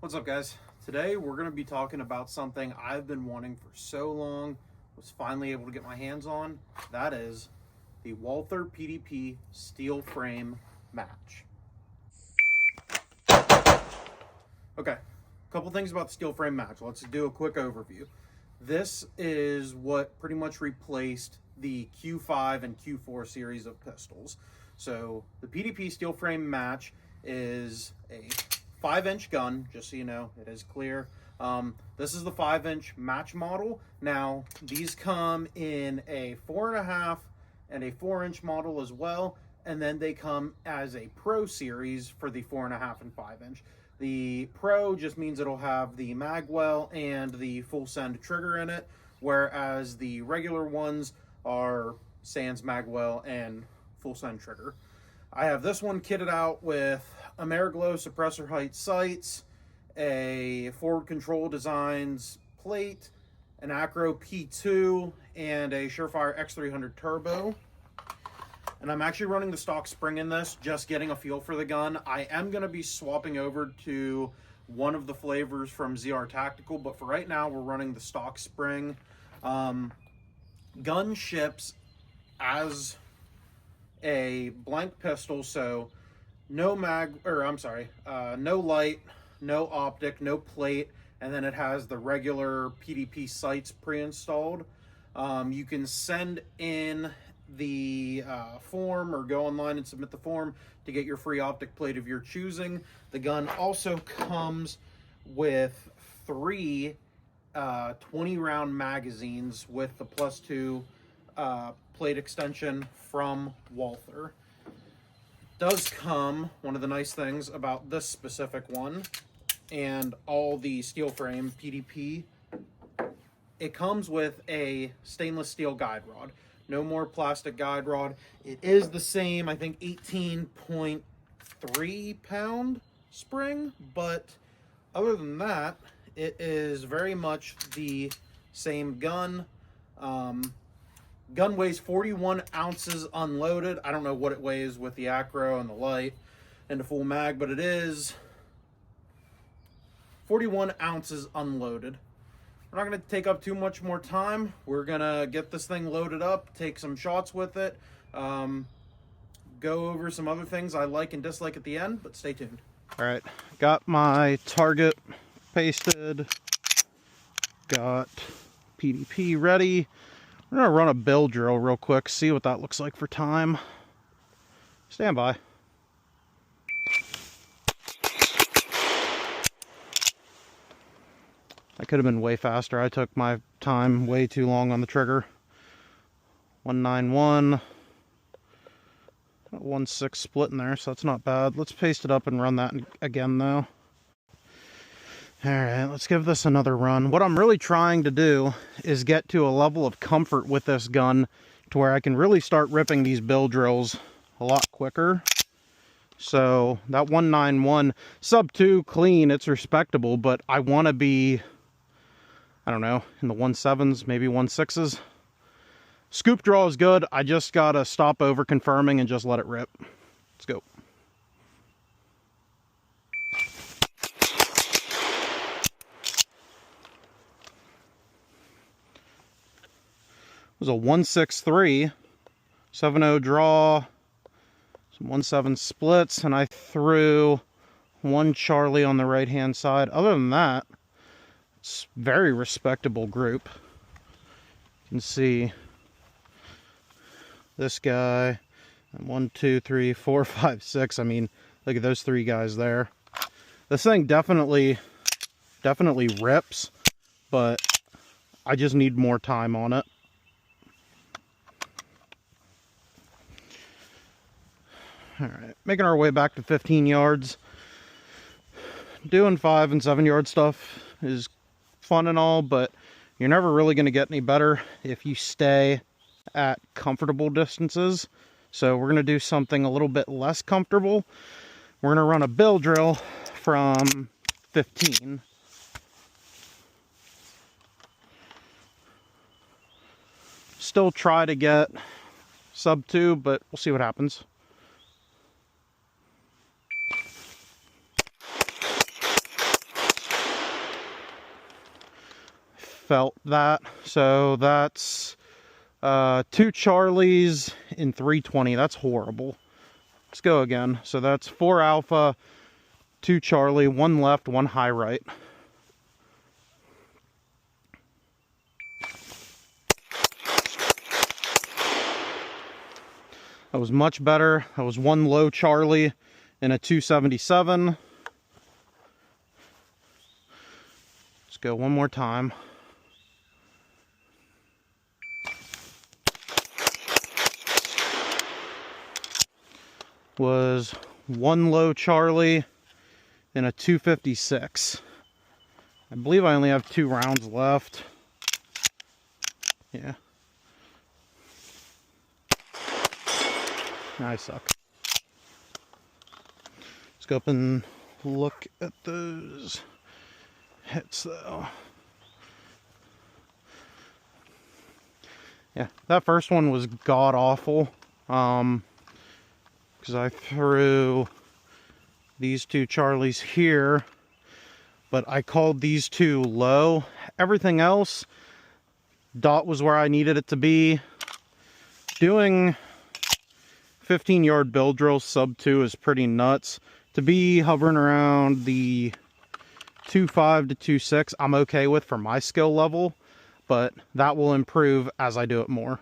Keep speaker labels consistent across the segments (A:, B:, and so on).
A: What's up, guys? Today we're going to be talking about something I've been wanting for so long, was finally able to get my hands on. That is the Walther PDP Steel Frame Match. Okay, a couple things about the Steel Frame Match. Let's do a quick overview. This is what pretty much replaced the Q5 and Q4 series of pistols. So the PDP Steel Frame Match is a 5-inch gun, just so you know, it is clear. This is the 5-inch match model. Now, these come in a 4.5 and a 4-inch model as well, and then they come as a Pro series for the 4.5 and 5-inch. The Pro just means it'll have the magwell and the full send trigger in it, whereas the regular ones are sans magwell and full send trigger. I have this one kitted out with Ameriglow suppressor height sights, a Forward Control Designs plate, an Acro P2, and a Surefire X300 Turbo. And I'm actually running the stock spring in this, just getting a feel for the gun. I am going to be swapping over to one of the flavors from ZR Tactical, but for right now, we're running the stock spring. Gun ships as a blank pistol, so no no light, no optic, no plate, and then it has the regular PDP sights pre-installed. You can send in the form or go online and submit the form to get your free optic plate of your choosing. The gun also comes with 3 20-round magazines with the +2 plate extension from Walther. Does come, one of the nice things about this specific one and all the steel frame PDP, it comes with a stainless steel guide rod. No more plastic guide rod. It is the same, I think, 18.3 pound spring, but other than that, it is very much the same gun. Gun weighs 41 ounces unloaded. I don't know what it weighs with the Acro and the light and the full mag, but it is 41 ounces unloaded. We're not going to take up too much more time. We're going to get this thing loaded up, take some shots with it, go over some other things I like and dislike at the end, but stay tuned.
B: All right, got my target pasted, got PDP ready. We're gonna run a bill drill real quick, see what that looks like for time. Stand by. I could have been way faster. I took my time way too long on the trigger. 191. 1/6 split in there, so that's not bad. Let's paste it up and run that again though. Alright, let's give this another run. What I'm really trying to do is get to a level of comfort with this gun to where I can really start ripping these bill drills a lot quicker. So that 191 sub 2 clean, it's respectable, but I want to be, I don't know, in the 1.7s, maybe 1.6s. Scoop draw is good. I just gotta stop over confirming and just let it rip. Let's go. It was a 163, 7.0 draw, some 1.7 splits, and I threw 1 Charlie on the right hand side. Other than that, it's a very respectable group. You can see this guy, and 1, 2, 3, 4, 5, 6. I mean, look at those 3 guys there. This thing definitely rips, but I just need more time on it. Alright, making our way back to 15 yards. Doing 5 and 7 yard stuff is fun and all, but you're never really going to get any better if you stay at comfortable distances. So we're going to do something a little bit less comfortable. We're going to run a bill drill from 15. Still try to get sub 2, but we'll see what happens. felt that. So that's 2 Charlies in 320. That's horrible. Let's go again. So that's 4 Alpha, 2 Charlie, 1 left, 1 high right. That was much better. That was 1 low Charlie and a 277. Let's go one more time. Was 1 low Charlie and a 256. I believe I only have 2 rounds left. Yeah. I suck. Let's go up and look at those hits though. Yeah, that first one was god awful. Because I threw these 2 Charlies here, but I called these 2 low. Everything else, dot was where I needed it to be. Doing 15-yard bill drills sub 2 is pretty nuts. To be hovering around the 2.5 to 2.6, I'm okay with for my skill level, but that will improve as I do it more.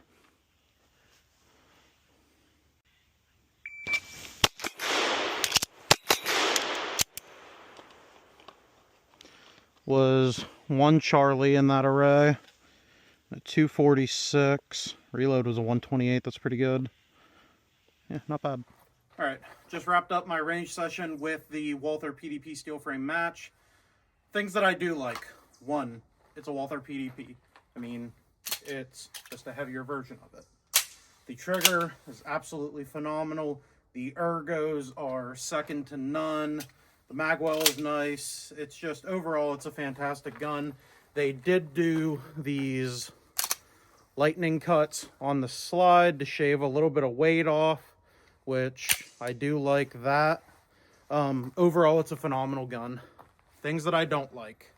B: Was 1 Charlie in that array, a 246. Reload was a 128. That's pretty good. Yeah, not bad.
A: All right, just wrapped up my range session with the Walther PDP Steel Frame Match. Things that I do like. 1, it's a Walther PDP. I mean, it's just a heavier version of it. The trigger is absolutely phenomenal. The ergos are second to none. The magwell is nice. It's just, overall, it's a fantastic gun. They did do these lightning cuts on the slide to shave a little bit of weight off, which I do like that. Overall, it's a phenomenal gun. Things that I don't like.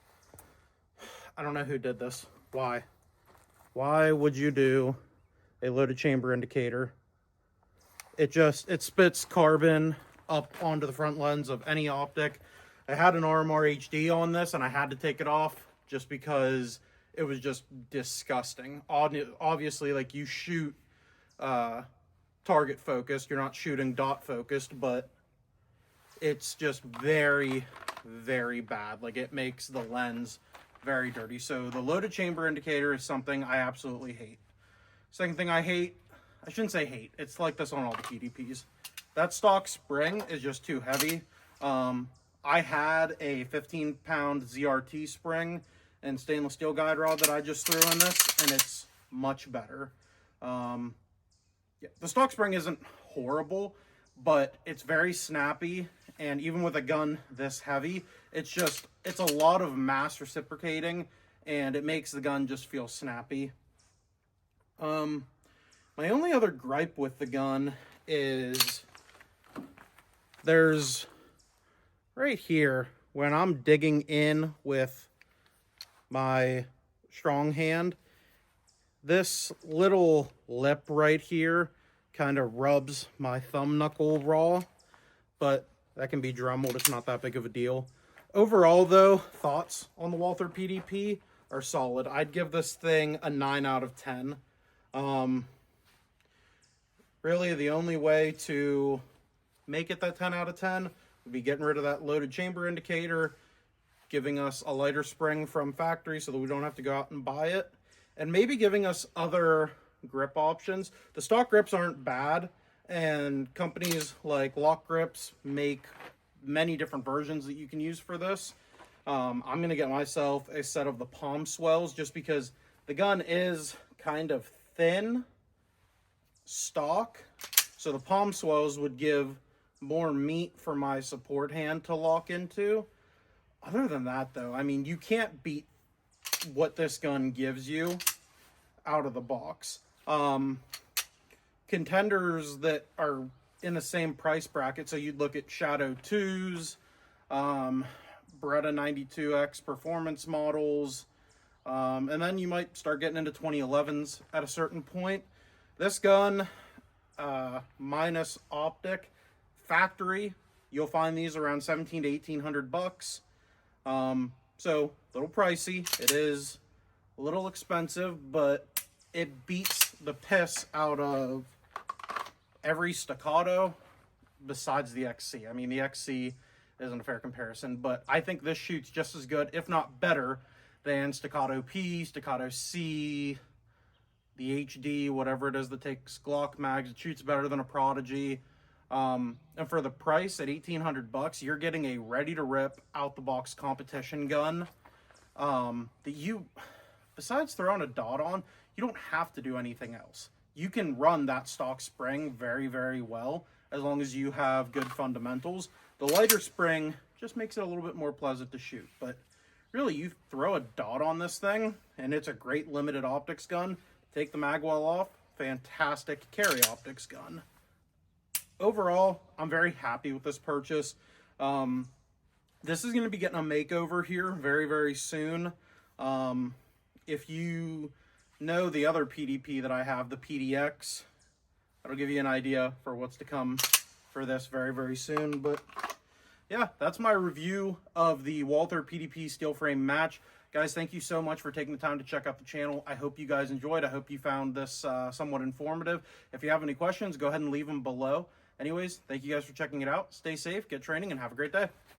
A: I don't know who did this. Why? Why would you do a loaded chamber indicator? It spits carbon up onto the front lens of any optic. I had an RMR HD on this and I had to take it off just because it was just disgusting. Obviously, like, you shoot target focused, you're not shooting dot focused, but it's just very, very bad. Like, it makes the lens very dirty. So the loaded chamber indicator is something I absolutely hate. Second thing I hate, I shouldn't say hate, it's like this on all the PDPs. That stock spring is just too heavy. I had a 15-pound ZRT spring and stainless steel guide rod that I just threw in this, and it's much better. Yeah, the stock spring isn't horrible, but it's very snappy, and even with a gun this heavy, it's a lot of mass reciprocating, and it makes the gun just feel snappy. My only other gripe with the gun is there's right here when I'm digging in with my strong hand, this little lip right here kind of rubs my thumb knuckle raw, but that can be Dremeled. It's not that big of a deal. Overall, though, thoughts on the Walther PDP are solid. I'd give this thing a 9 out of 10. Really, the only way to make it that 10 out of 10 would be getting rid of that loaded chamber indicator, giving us a lighter spring from factory so that we don't have to go out and buy it, and maybe giving us other grip options. The stock grips aren't bad, and companies like Lock Grips make many different versions that you can use for this. I'm going to get myself a set of the palm swells just because the gun is kind of thin stock, so the palm swells would give more meat for my support hand to lock into. Other than that, though, I mean, you can't beat what this gun gives you out of the box. Contenders that are in the same price bracket, so you'd look at Shadow 2s, Beretta 92X performance models, And then you might start getting into 2011s at a certain point. This gun, minus optic, factory, you'll find these around 17 to 1800 bucks. So a little pricey. It is a little expensive, but it beats the piss out of every staccato besides the XC. I mean, the XC isn't a fair comparison, but I think this shoots just as good, if not better, than Staccato P, Staccato C, the HD, whatever it is that takes Glock mags. It shoots better than a Prodigy. And for the price at 1800 bucks, you're getting a ready-to-rip, out-the-box competition gun that you, besides throwing a dot on, you don't have to do anything else. You can run that stock spring very, very well as long as you have good fundamentals. The lighter spring just makes it a little bit more pleasant to shoot, but really, you throw a dot on this thing, and it's a great limited optics gun. Take the magwell off, fantastic carry optics gun. Overall, I'm very happy with this purchase. This is going to be getting a makeover here very, very soon. If you know the other PDP that I have, the PDX, that'll give you an idea for what's to come for this very, very soon. But yeah, that's my review of the Walther PDP Steel Frame Match. Guys, thank you so much for taking the time to check out the channel. I hope you guys enjoyed. I hope you found this somewhat informative. If you have any questions, go ahead and leave them below. Anyways, thank you guys for checking it out. Stay safe, get training, and have a great day.